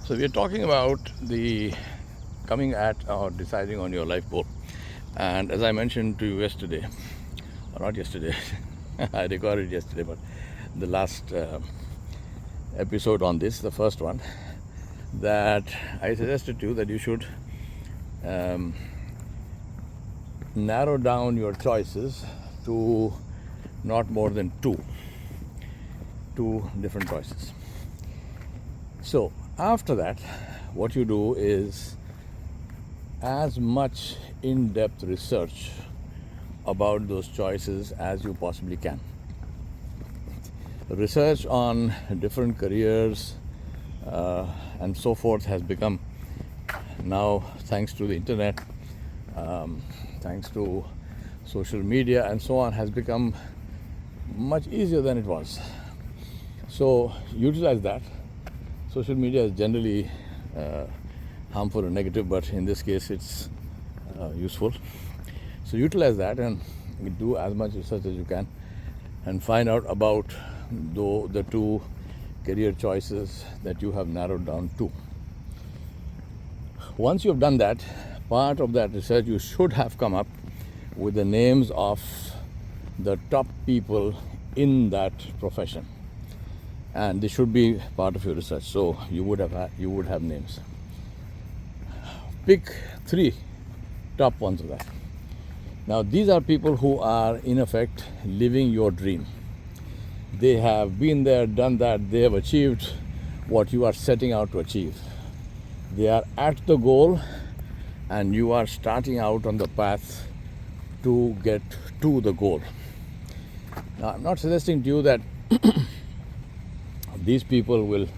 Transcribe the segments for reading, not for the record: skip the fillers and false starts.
So we are talking about the coming at or deciding on your life goal. And as I mentioned to you yesterday, or not yesterday, I recorded yesterday, but the last episode on this, the first one, that I suggested to you that you should narrow down your choices to not more than two different choices. So after that, what you do is as much in-depth research about those choices as you possibly can. Research on different careers and so forth has become now, thanks to the internet, thanks to social media and so on, has become much easier than it was. So utilize that. Social media is generally harmful or negative, but in this case it's useful. So utilize that and do as much research as you can and find out about the two career choices that you have narrowed down to. Once you have done that, part of that research you should have come up with the names of the top people in that profession, and this should be part of your research. So you would have names. Pick 3 top ones of that. Now these are people who are in effect living your dream. They have been there, done that. They have achieved what you are setting out to achieve. They are at the goal and you are starting out on the path to get to the goal. Now I'm not suggesting to you that these people will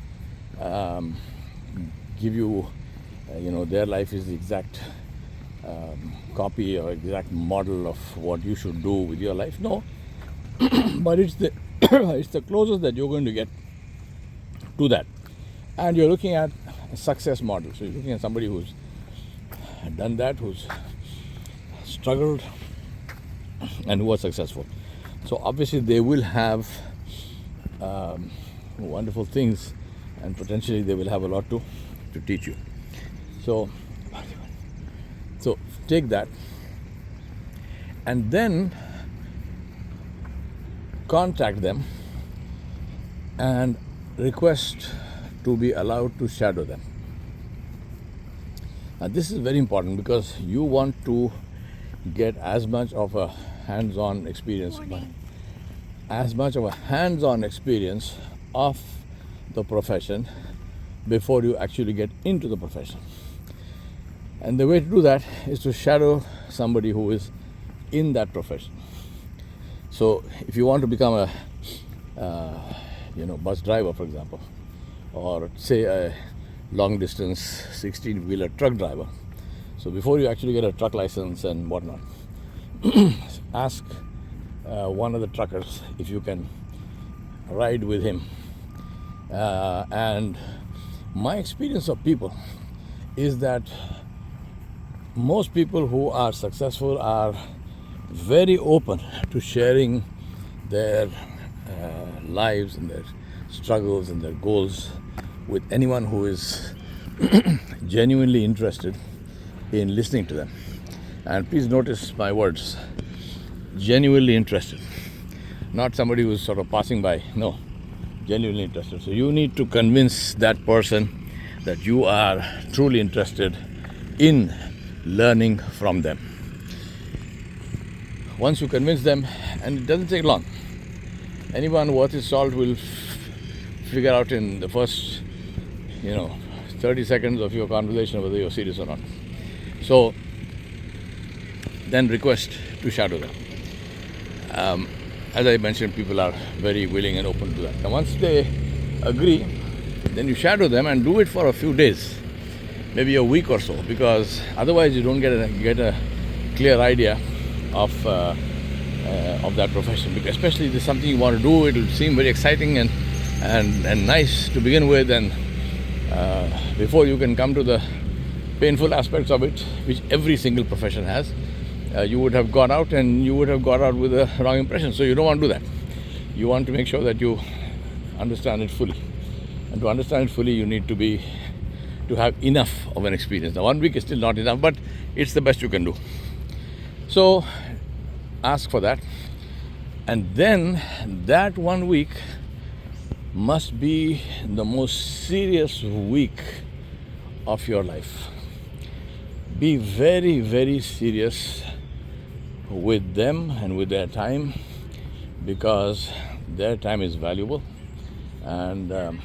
give you, their life is the exact copy or exact model of what you should do with your life. No, but it's the it's the closest that you're going to get to that. And you're looking at a success model. So you're looking at somebody who's done that, who's struggled, and who was successful. So obviously they will have wonderful things, and potentially they will have a lot to teach you. So take that and then contact them and request to be allowed to shadow them. Now this is very important because you want to get as much of a hands-on experience of the profession before you actually get into the profession. And the way to do that is to shadow somebody who is in that profession. So if you want to become a bus driver, for example, or say a long distance 16-wheeler truck driver, so before you actually get a truck license and whatnot, ask one of the truckers if you can ride with him. And my experience of people is that most people who are successful are very open to sharing their lives and their struggles and their goals with anyone who is genuinely interested in listening to them. And please notice my words, genuinely interested, not somebody who's sort of passing by. No, genuinely interested. So you need to convince that person that you are truly interested in learning from them. Once you convince them, and it doesn't take long, anyone worth his salt will figure out in the first 30 seconds of your conversation whether you're serious or not. So then request to shadow them. As I mentioned, people are very willing and open to that. And once they agree, then you shadow them and do it for a few days, maybe a week or so, because otherwise you don't get a clear idea of that profession. Because especially if there's something you want to do, it will seem very exciting and nice to begin with, and before you can come to the painful aspects of it, which every single profession has, you would have gone out with a wrong impression. So you don't want to do that. You want to make sure that you understand it fully. And to understand it fully, you need to be to have enough of an experience. Now 1 week is still not enough, but it's the best you can do. So ask for that, and then that 1 week must be the most serious week of your life. Be very, very serious with them and with their time, because their time is valuable, and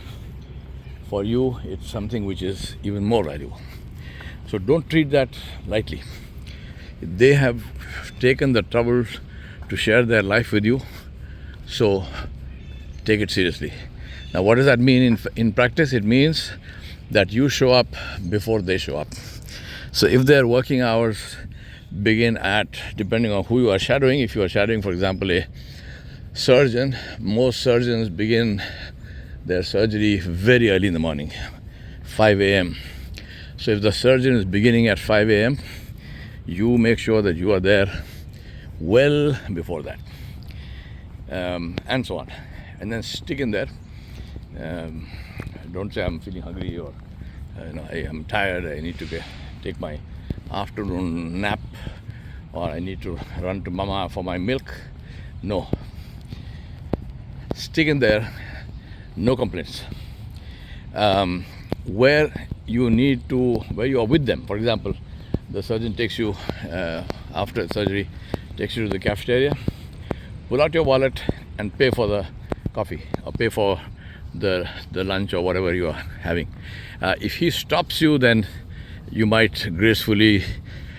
for you it's something which is even more valuable. So don't treat that lightly. They have taken the trouble to share their life with you, so take it seriously. Now what does that mean in practice? It means that you show up before they show up. So if their working hours begin at, depending on who you are shadowing, if you are shadowing, for example, a surgeon, most surgeons begin their surgery very early in the morning, 5 a.m. So if the surgeon is beginning at 5 a.m., you make sure that you are there well before that, and so on. And then stick in there. Don't say I'm feeling hungry, or I am tired, I need to take my afternoon nap, or I need to run to mama for my milk. No. Stick in there, no complaints. Where you are with them, for example, the surgeon takes you after surgery, takes you to the cafeteria, pull out your wallet and pay for the coffee, or pay for the lunch, or whatever you are having. If he stops you, then you might gracefully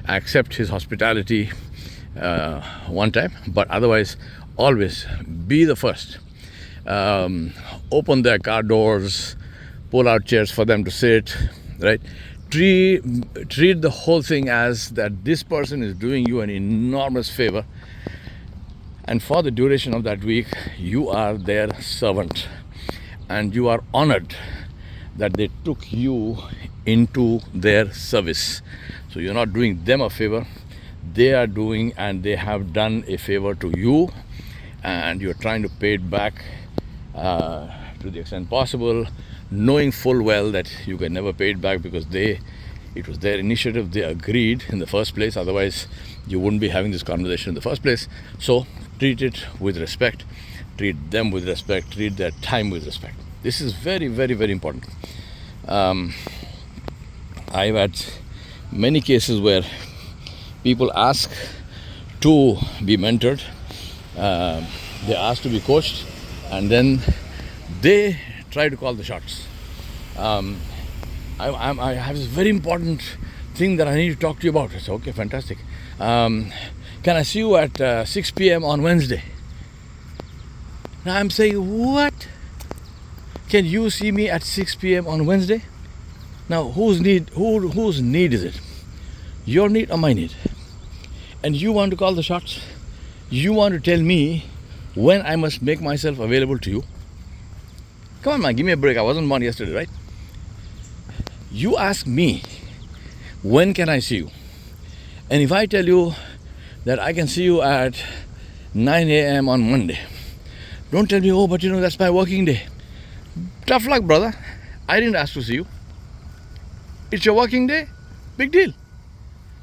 accept his hospitality one time, but otherwise always be the first. Open their car doors, pull out chairs for them to sit, right? Treat the whole thing as that this person is doing you an enormous favor, and for the duration of that week you are their servant, and you are honored that they took you into their service. So you're not doing them a favor, they are doing, and they have done a favor to you, and you're trying to pay it back to the extent possible, knowing full well that you can never pay it back, because it was their initiative, they agreed in the first place, otherwise you wouldn't be having this conversation in the first place. So treat it with respect, treat them with respect, treat their time with respect. This is very, very, very important. I've had many cases where people ask to be mentored, they ask to be coached, and then they try to call the shots. I have this very important thing that I need to talk to you about. I say, okay, fantastic. Can I see you at 6 p.m. on Wednesday? Now I'm saying, what? Can you see me at 6 p.m. on Wednesday? Now whose need is it? Your need or my need? And you want to call the shots? You want to tell me when I must make myself available to you? Come on, man, give me a break. I wasn't born yesterday, right? You ask me, when can I see you? And if I tell you that I can see you at 9 a.m. on Monday, don't tell me, oh, but that's my working day. Tough luck, brother. I didn't ask to see you. It's your working day, big deal.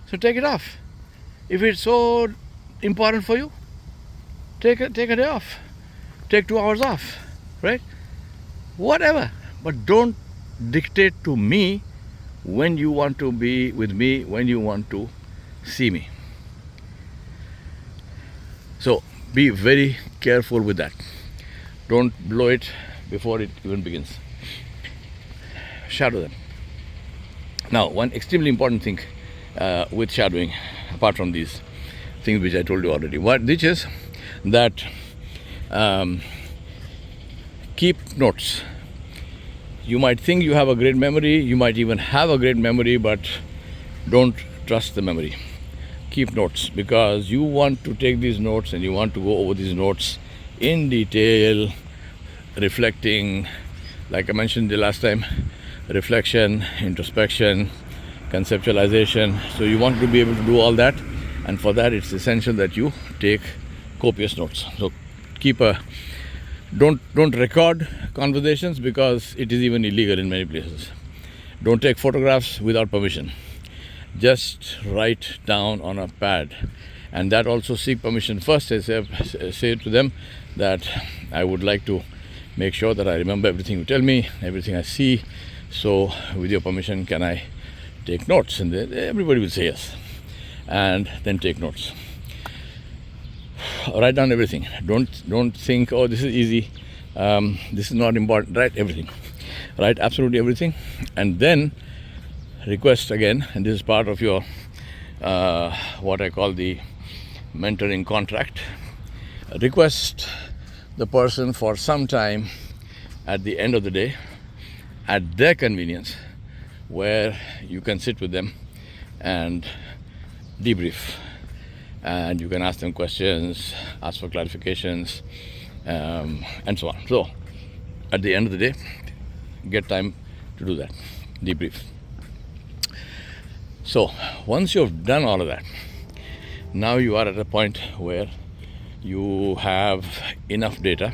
So take it off. If it's so important for you, take a day off. Take 2 hours off, right? Whatever. But don't dictate to me when you want to be with me, when you want to see me. So be very careful with that. Don't blow it before it even begins. Shadow them. Now, one extremely important thing with shadowing, apart from these things which I told you already, which is that keep notes. You might think you have a great memory, you might even have a great memory, but don't trust the memory. Keep notes, because you want to take these notes and you want to go over these notes in detail, reflecting, like I mentioned the last time, reflection, introspection, conceptualization. So you want to be able to do all that, and for that it's essential that you take copious notes. So don't record conversations, because it is even illegal in many places. Don't take photographs without permission. Just write down on a pad, and that also seek permission first. I say to them that I would like to make sure that I remember everything you tell me, everything I see. So with your permission, can I take notes? And everybody will say yes, and then take notes. Write down everything. Don't think, oh, this is easy, this is not important. Write everything. Write absolutely everything, and then request again, and this is part of your what I call the mentoring contract. Request the person for some time at the end of the day at their convenience, where you can sit with them and debrief, and you can ask them questions, ask for clarifications, and so on. So at the end of the day, get time to do that, debrief. So once you've done all of that, now you are at a point where you have enough data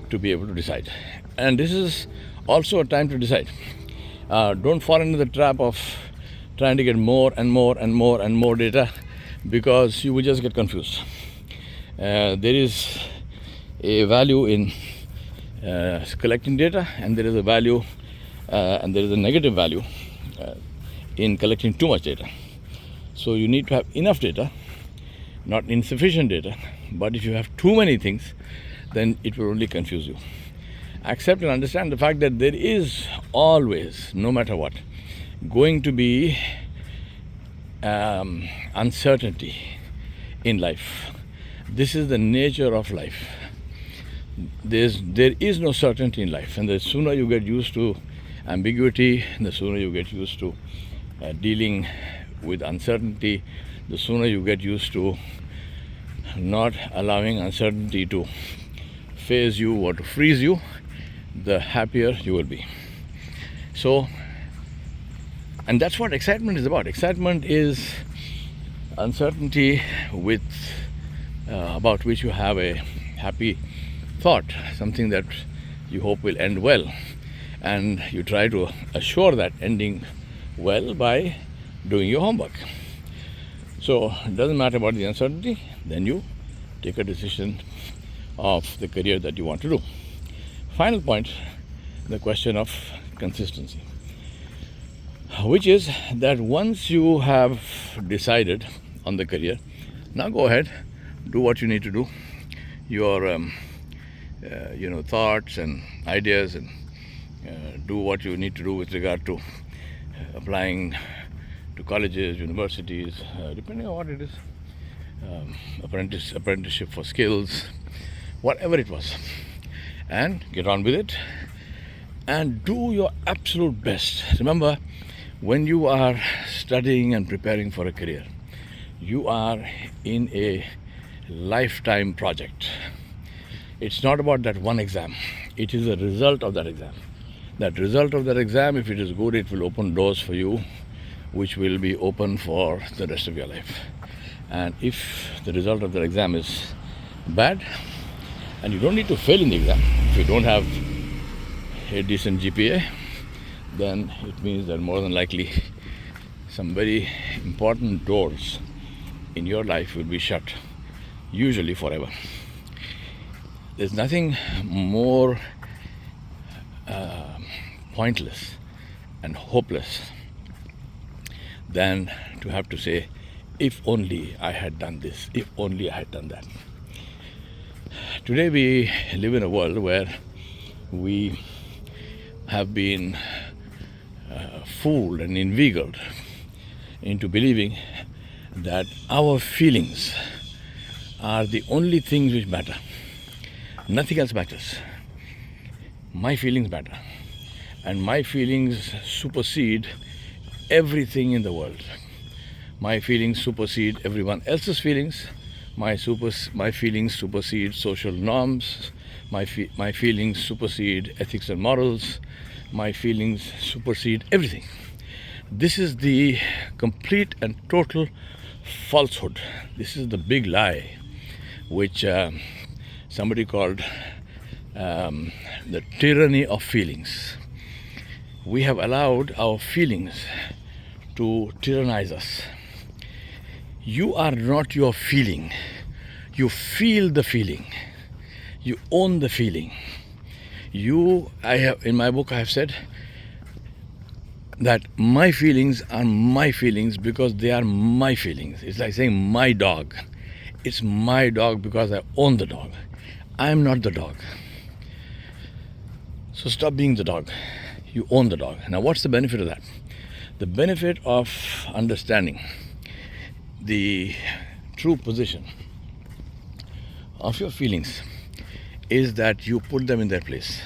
to be able to decide. And this is also a time to decide. Don't fall into the trap of trying to get more and more and more and more data, because you will just get confused. There is a value in collecting data, and there is a value and there is a negative value in collecting too much data. So you need to have enough data, not insufficient data. But if you have too many things, then it will only confuse you. Accept and understand the fact that there is always, no matter what, going to be uncertainty in life. This is the nature of life. There is no certainty in life, and the sooner you get used to ambiguity, the sooner you get used to dealing with uncertainty, the sooner you get used to not allowing uncertainty to phase you or to freeze you, the happier you will be. So, and that's what excitement is about. Excitement is uncertainty with about which you have a happy thought, something that you hope will end well, and you try to assure that ending well by doing your homework. So it doesn't matter about the uncertainty, then you take a decision of the career that you want to do. Final point, the question of consistency, which is that once you have decided on the career, now go ahead, do what you need to do. Your thoughts and ideas, and do what you need to do with regard to applying to colleges, universities, depending on what it is, apprenticeship for skills, whatever it was, and get on with it and do your absolute best. Remember, when you are studying and preparing for a career, you are in a lifetime project. It's not about that one exam. It is a result of that exam. That result of that exam, if it is good, it will open doors for you which will be open for the rest of your life. And if the result of that exam is bad, and you don't need to fail in the exam, if you don't have a decent GPA, then it means that more than likely some very important doors in your life will be shut, usually forever. There's nothing more pointless and hopeless than to have to say, if only I had done this, if only I had done that. Today we live in a world where we have been fooled and inveigled into believing that our feelings are the only things which matter. Nothing else matters. My feelings matter, and my feelings supersede everything in the world. My feelings supersede everyone else's feelings. My feelings supersede social norms. My feelings supersede ethics and morals. My feelings supersede everything. This is the complete and total falsehood. This is the big lie, which somebody called the tyranny of feelings. we have allowed our feelings to tyrannize us. You are not your feeling. You feel the feeling. You own the feeling. In my book I have said that my feelings are my feelings because they are my feelings. It's like saying my dog. It's my dog because I own the dog. I am not the dog. So stop being the dog. You own the dog. Now what's the benefit of that? The benefit of understanding the true position of your feelings is that you put them in their place.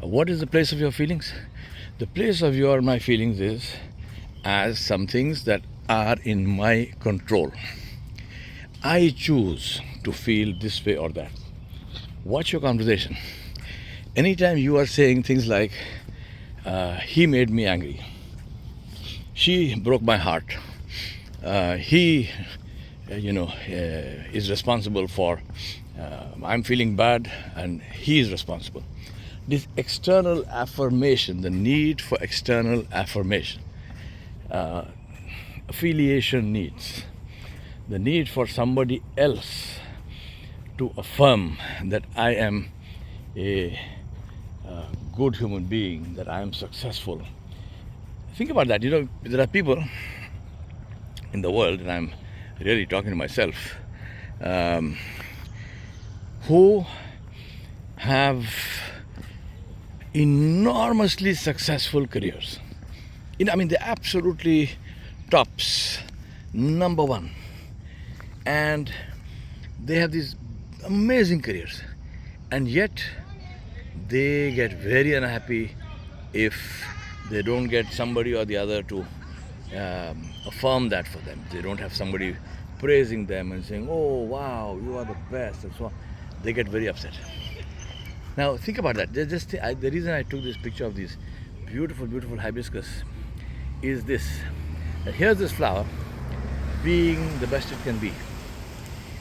What is the place of your feelings? The place of my feelings is as some things that are in my control. I choose to feel this way or that. Watch your conversation. Anytime you are saying things like, he made me angry, she broke my heart, he is responsible for I'm feeling bad and he is responsible. This external affirmation, the need for external affirmation, affiliation needs, the need for somebody else to affirm that I am a good human being, that I am successful. Think about that. There are people in the world, and I'm really talking to myself, who have enormously successful careers. They're absolutely tops, number one. And they have these amazing careers. And yet, they get very unhappy if they don't get somebody or the other to affirm that for them. They don't have somebody praising them and saying, oh wow, you are the best, and so on. They get very upset. Now think about that. The reason I took this picture of these beautiful, beautiful hibiscus is this. Here's this flower being the best it can be.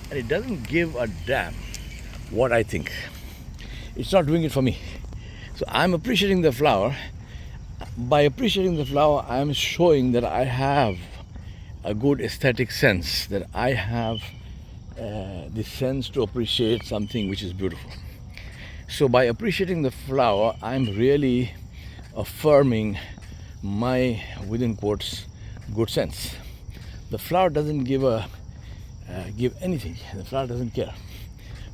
And it doesn't give a damn what I think. It's not doing it for me. So I'm appreciating the flower. By appreciating the flower, I'm showing that I have a good aesthetic sense, that I have the sense to appreciate something which is beautiful. So by appreciating the flower, I'm really affirming my, within quotes, good sense. The flower doesn't give anything. The flower doesn't care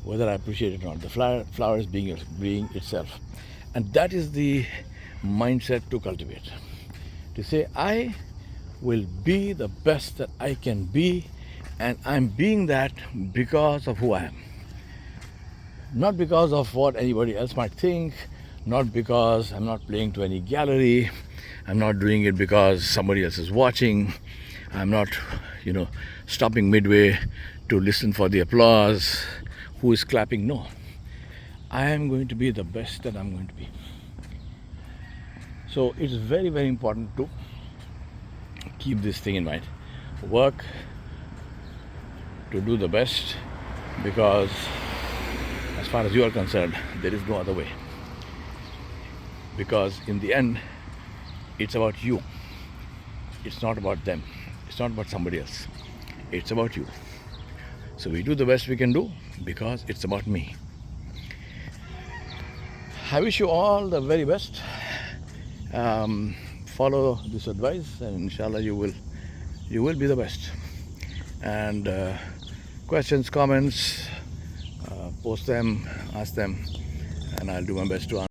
whether I appreciate it or not. The flower is being itself. And that is the mindset to cultivate. To say, I will be the best that I can be, and I'm being that because of who I am. Not because of what anybody else might think, not because I'm not playing to any gallery, I'm not doing it because somebody else is watching, I'm not, stopping midway to listen for the applause, who is clapping. No. I am going to be the best that I'm going to be. So it's very, very important to keep this thing in mind. Work to do the best, because as far as you are concerned, there is no other way. Because in the end, it's about you. It's not about them. It's not about somebody else. It's about you. So we do the best we can do because it's about me. I wish you all the very best. Follow this advice, and inshallah you will be the best. And questions, comments, post them, ask them, and I'll do my best to answer.